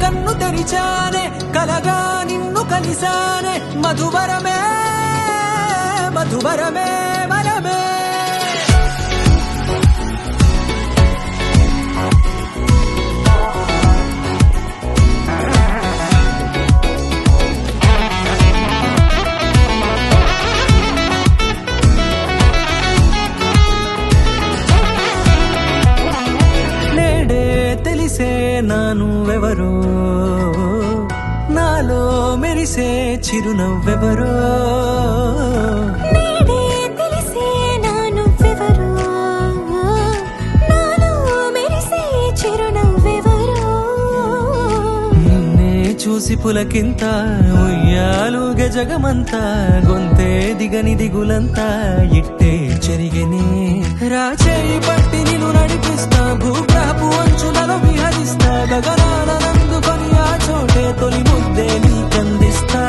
కన్ను తెరిచానే కలగా నిన్ను కలిసానే మధువరమే మధువరమే వరమే తెలిసే నానువెవరో నాలో మెరిసే చిరునవ్వెవరో తెలిసే నానువెవరో నాలో మెరిసే చిరునవ్వెవరో నిన్నే చూసి పులకింత ఉయ్యాలుగ జగమంతా గొంతే దిగని దిగులంతా ఇట్టే చెరిగెనే రాచేయి పట్టి నిన్ను నడిపిస్తా భూగ్రహపు అంచులలో విహరిస్తా గగనాల నందుకొని ఆ చోటే తొలి ముద్దే నీకందిస్తా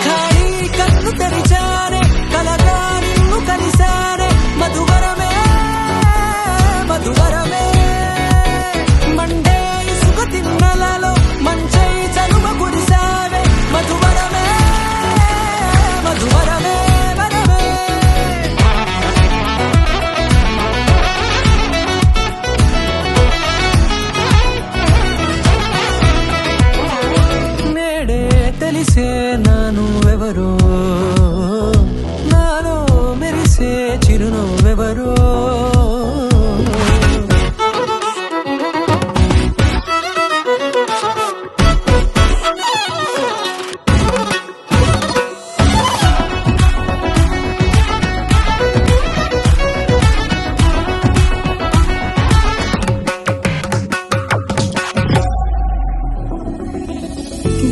ఖాళీ కన్ను తెరిచానే కలగా నిన్ను కలిసానే మధువరమే మధువరమే మండే ఇసుక తిన్నలలో మంచై చలువ కురిసావే మధువరమే మధువరమే వరమే నేడే తెలిసే నానువెవరో నాలో మెరిసే చిరునవ్వెవరో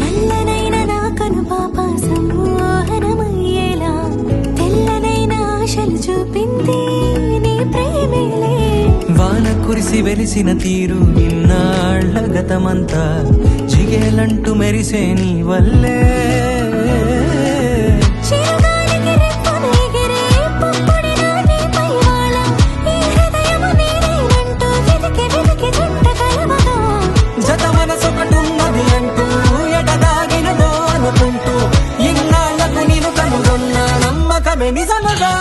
నల్లనైన నా కనుపాప సమ్మోహనమయ్యేలా తెల్లనైన ఆశలు చూపింది నీ ప్రేమేలే వాన కురిసి వెలిసిన తీరు ఇన్నాళ్ల గతమంతా జిగేలంటూ మెరిసే నీ వల్లే చిరుగాలికి రెప్పను ఎగిరే పుప్పొడిన నీ పైవాళ ఈ హృదయము నీదేనంటూ వెతికి వెతికి జంట కలవగా జత మనసొకటున్నది అంటూ ఎడదాగినదో అనుకుంటూ ఇన్నాళ్లకు నేను కనుగొన్న నమ్మకమే నిజమగా